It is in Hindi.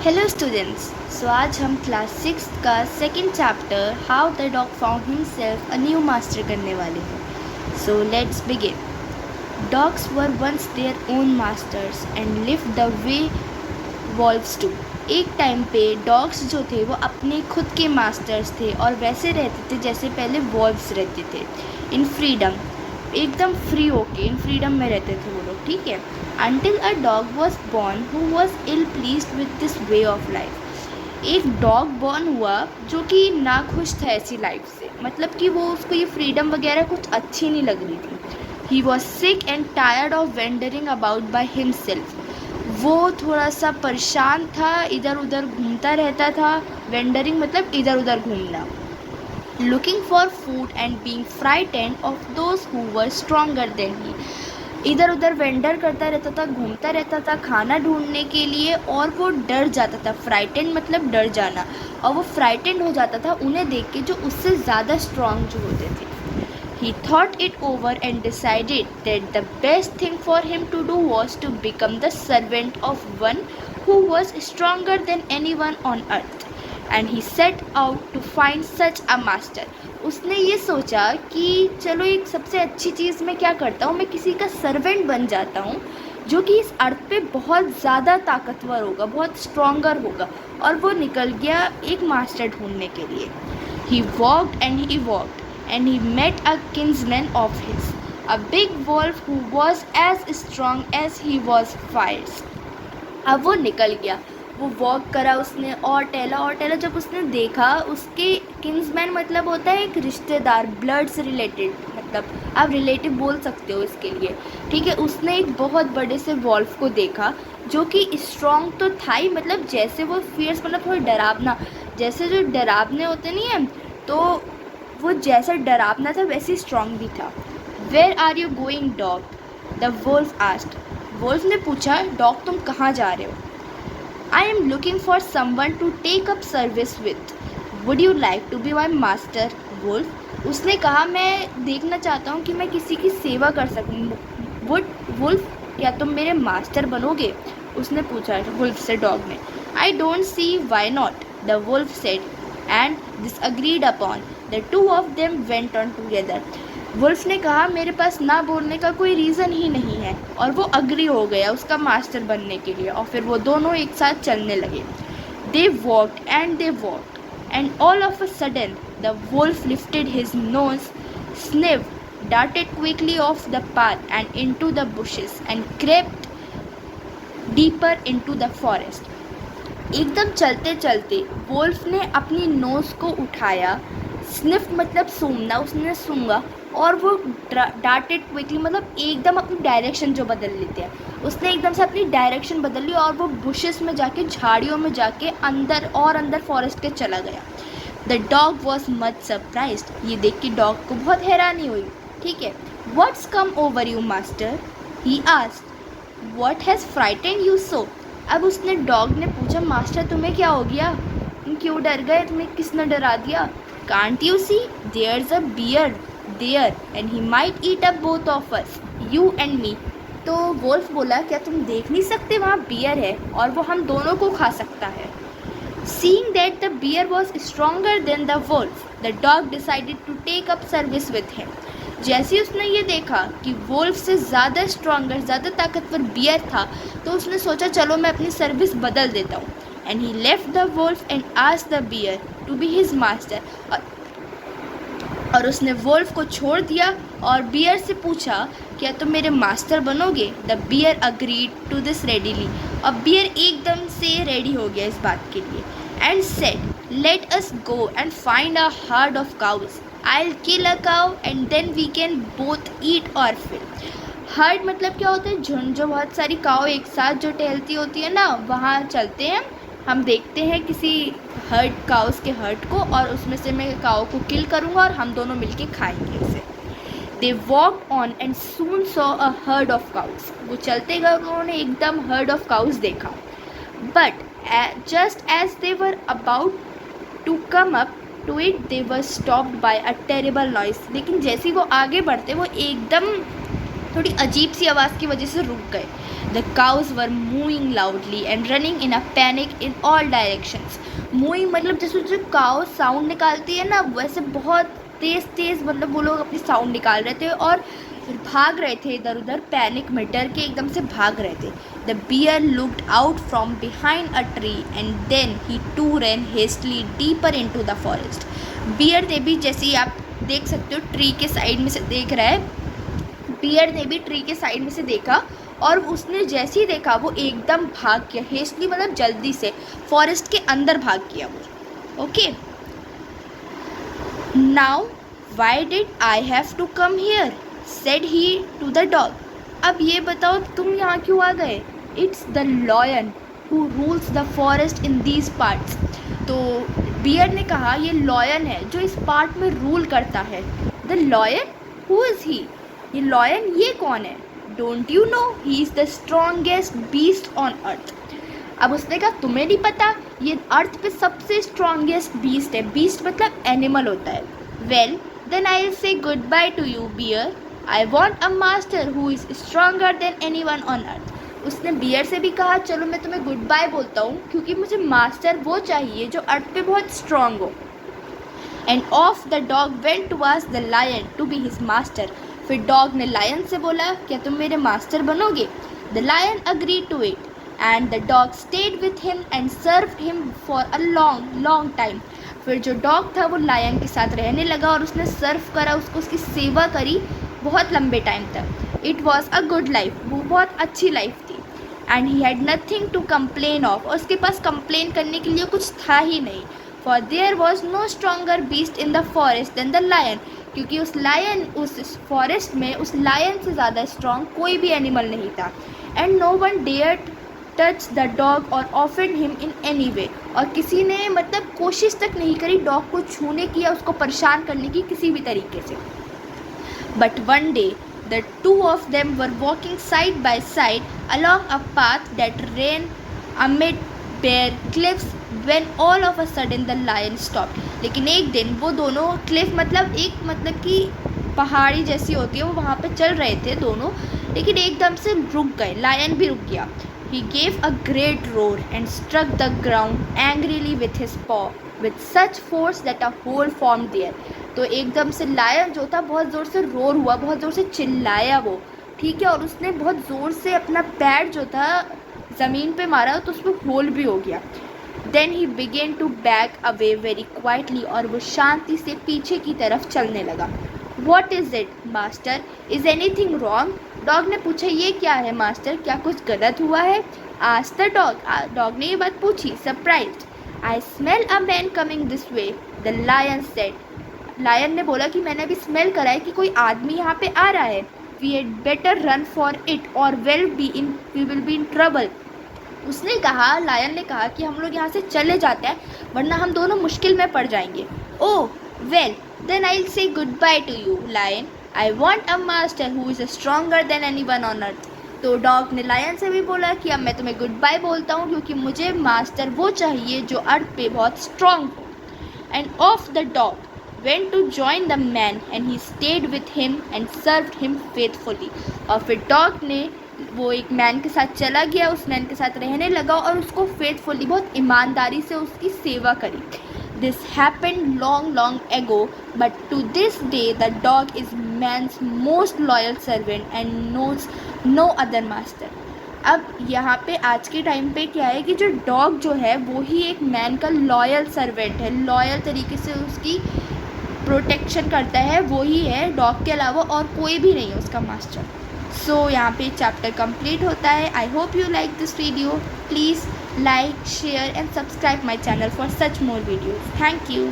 Hello students. आज हम क्लास 6 का second chapter how the dog found himself a new master करने वाले हैं। Let's begin. Dogs were once their own masters and live the way wolves too. एक टाइम पे डॉग्स जो थे वो अपने खुद के मास्टर्स थे और वैसे रहते थे जैसे पहले वॉल्व्स रहते थे, इन फ्रीडम, एकदम फ्री होके इन फ्रीडम में रहते थे वो लोग, ठीक है। Until a dog was born who was ill pleased with this way of life. एक डॉग बॉर्न हुआ जो कि नाखुश था ऐसी लाइफ से, मतलब कि वो उसको ये फ्रीडम वगैरह कुछ अच्छी नहीं लग रही थी। He was sick and tired of wandering about by himself. वो थोड़ा सा परेशान था, इधर उधर घूमता रहता था। वेंडरिंग मतलब इधर उधर घूमना। Looking for food and being frightened of those who were stronger than he. इधर उधर वेंडर करता रहता था, घूमता रहता था खाना ढूंढने के लिए, और वो डर जाता था। फ्राइटेंड मतलब डर जाना, और वो फ्राइटेंड हो जाता था उन्हें देख के जो उससे ज़्यादा स्ट्रॉन्ग जो होते थे। He thought it over and decided that the best thing for him to do was to become the servant of one who was stronger than anyone on earth. And he set out to find such a master. उसने ये सोचा कि चलो एक सबसे अच्छी चीज़ मैं क्या करता हूँ, मैं किसी का सर्वेंट बन जाता हूँ जो कि इस अर्थ पे बहुत ज़्यादा ताकतवर होगा, बहुत स्ट्रॉन्गर होगा। और वो निकल गया एक मास्टर ढूंढने के लिए। He walked and he walked and he met a kinsman of his, a big wolf who was as strong as he was fierce. अब वो निकल गया, वो वॉक करा उसने और टहला। जब उसने देखा उसके किंग्समैन मतलब होता है एक रिश्तेदार, ब्लड से रिलेटेड, मतलब आप रिलेटिव बोल सकते हो इसके लिए, ठीक है। उसने एक बहुत बड़े से वॉल्फ को देखा जो कि स्ट्रॉन्ग तो था ही, मतलब जैसे वो फियर्स, मतलब थोड़ा डरावना, जैसे जो डरावने होते नहीं हैं, तो वो जैसा डरावना था वैसे स्ट्रॉन्ग भी था। Where are you going dog? The wolf asked. Wolf ने पूछा, डॉग तुम कहाँ जा रहे हो? I am looking for someone to take up service with, would you like to be my master? Wolf, उसने कहा मैं देखना चाहता हूँ कि मैं किसी की सेवा कर सकूँ। वुल्फ, क्या तुम मेरे मास्टर बनोगे? उसने पूछा वुल्फ से डॉग ने। I don't see why not, the wolf said, and this agreed upon. The two of them went on together. Wolf ने कहा मेरे पास ना बोलने का कोई रीज़न ही नहीं है, और वो अग्री हो गया उसका मास्टर बनने के लिए, और फिर वो दोनों एक साथ चलने लगे। They walked and all of a sudden the wolf lifted his nose, sniffed, darted quickly off the path and into the bushes and crept deeper into the forest. एकदम चलते चलते वोल्फ ने अपनी नोज़ को उठाया, स्निफ मतलब सूंघना, उसने सूंघा, और वो डार्टेड क्विकली मतलब एकदम अपनी डायरेक्शन जो बदल लेते हैं, उसने एकदम से अपनी डायरेक्शन बदल ली और वो बुशेस में जाके, झाड़ियों में जाके अंदर फॉरेस्ट के चला गया। The dog was much surprised. ये देख के डॉग को बहुत हैरानी हुई, ठीक है। What's come over you master? He asked. What has frightened you so? अब उसने डॉग ने पूछा, मास्टर तुम्हें क्या हो गया, तुम क्यों डर गए, तुम्हें किसने डरा दिया? Can't you see there's a bear there and he might eat up both of us, you and me. तो वोल्फ बोला, क्या तुम देख नहीं सकते वहाँ बियर है और वो हम दोनों को खा सकता है। Seeing that the bear was stronger than the wolf, the dog decided to take up service with him. जैसे उसने ये देखा कि वोल्फ से ज़्यादा स्ट्रॉन्गर, ज़्यादा ताकतवर बियर था, तो उसने सोचा चलो मैं अपनी सर्विस बदल देता हूँ। And he left the wolf and asked the bear to be his master. और उसने वोल्फ को छोड़ दिया और बियर से पूछा, क्या तुम मेरे मास्टर बनोगे? The bear agreed to this readily. और बियर एकदम से रेडी हो गया इस बात के लिए। And said, let us go and find a herd of cows, I'll kill a cow and then we can both eat or fill. Heard मतलब क्या होता है? झुंड, जो बहुत सारी काव एक साथ जो टहलती होती है ना, वहाँ चलते हैं हम, देखते हैं किसी हर्ड काउस के हर्ड को, और उसमें से मैं काव को किल करूँगा और हम दोनों मिलके खाएंगे उसे। They walk on and soon saw a herd of cows. वो चलते गए, उन्होंने एकदम हर्ड ऑफ काउस देखा। But just as they were about to come up to it they were stopped by a terrible noise. लेकिन जैसे ही वो आगे बढ़ते, वो एकदम थोड़ी अजीब सी आवाज़ की वजह से रुक गए। The cows were moving loudly and running in a panic in all directions. Moving मतलब जैसे जो काउ साउंड निकालती है ना, वैसे बहुत तेज़ तेज़ मतलब वो लोग अपनी साउंड निकाल रहे थे और भाग रहे थे इधर उधर, पैनिक में डर के एकदम से भाग रहे थे। The bear looked out from behind a tree and then he too ran hastily deeper into the forest. Bear ने भी, जैसे आप देख सकते हो ट्री के साइड में से देख रहा है, बियर ने भी ट्री के साइड में से देखा और उसने जैसे ही देखा वो एकदम भाग गया। हेस्टली मतलब जल्दी से फॉरेस्ट के अंदर भाग गया वो। Okay, now why did I have to come here said he to the dog. अब ये बताओ तुम यहाँ क्यों आ गए? It's the lion who rules the forest in these parts. तो बियर ने कहा ये लॉयन है जो इस पार्ट में रूल करता है। द लॉयन, हु इज़ ही? ये लॉयन ये कौन है? Don't you know he is the strongest beast on earth. अब उसने कहा तुम्हें नहीं पता, ये अर्थ पे सबसे स्ट्रॉन्गेस्ट बीस्ट है। बीस्ट मतलब एनिमल होता है। Well then I will say goodbye to you bear, I want a master who is stronger than anyone on earth. उसने बियर से भी कहा चलो मैं तुम्हें गुड बाय बोलता हूँ क्योंकि मुझे मास्टर वो चाहिए जो अर्थ पे बहुत स्ट्रॉन्ग हो। And off the dog went towards the lion to be his master. फिर डॉग ने लायन से बोला क्या तुम मेरे मास्टर बनोगे? The lion agreed to it and the dog stayed with him and served him for a long long time. फिर जो डॉग था वो लायन के साथ रहने लगा और उसने सर्व करा, उसको उसकी सेवा करी बहुत लंबे टाइम तक। It was a good life, वो बहुत अच्छी लाइफ थी। And he had nothing to complain of, और उसके पास कंप्लेन करने के लिए कुछ था ही नहीं। For there was no stronger beast in the forest than the lion, क्योंकि उस फॉरेस्ट में उस लायन से ज़्यादा स्ट्रॉन्ग कोई भी एनिमल नहीं था। And no one dared touch the dog और offend him in any way, और किसी ने मतलब कोशिश तक नहीं करी डॉग को छूने की या उसको परेशान करने की किसी भी तरीके से। But one day the two of them were walking side by side along a path that ran amid bare cliffs when all of a sudden the lion stopped। लेकिन एक दिन वो दोनों क्लिफ मतलब कि पहाड़ी जैसी होती है, वो वहाँ पे चल रहे थे दोनों, लेकिन एकदम से रुक गए, लायन भी रुक गया। He gave a great roar and struck the ground angrily with his paw with such force that a hole formed there। तो एकदम से लायन जो था बहुत ज़ोर से रोर हुआ, बहुत ज़ोर से चिल्लाया वो, ठीक है, और उसने बहुत ज़ोर से अपना पैर जो था ज़मीन पे मारा तो उसमें होल भी हो गया। Then he began to back away very quietly, और वो शांति से पीछे की तरफ चलने लगा। What is it master, is anything wrong? Dog ने पूछा ये क्या है मास्टर, क्या कुछ गलत हुआ है? आज द डॉग ने ये बात पूछी surprised. I smell a man coming this way, the lion said. Lion ने बोला कि मैंने अभी स्मेल करा है कि कोई आदमी यहाँ पे आ रहा है। We had better run for it और we will be in trouble. उसने कहा, लायन ने कहा कि हम लोग यहाँ से चले जाते हैं वरना हम दोनों मुश्किल में पड़ जाएंगे। Oh well then I will say goodbye to you lion, I want a master who is stronger than anyone on earth. तो डॉग ने लायन से भी बोला कि अब मैं तुम्हें गुड बाय बोलता हूँ क्योंकि मुझे मास्टर वो चाहिए जो अर्थ पे बहुत स्ट्रॉन्ग हो। And off the dog went to join the man and he stayed with him and served him faithfully। और फिर डॉग ने वो एक मैन के साथ चला गया, उस मैन के साथ रहने लगा और उसको फेथफुली बहुत ईमानदारी से उसकी सेवा करी। This happened long ago but to this day the dog is man's most loyal servant and knows no other master. अब यहाँ पे आज के टाइम पे क्या है कि जो डॉग जो है वो ही एक मैन का लॉयल सर्वेंट है, लॉयल तरीके से उसकी प्रोटेक्शन करता है, वो ही है, डॉग के अलावा और कोई भी नहीं है उसका मास्टर। सो यहाँ पे चैप्टर कंप्लीट होता है। I hope you like this video, please like share and subscribe my channel for such more videos. Thank you.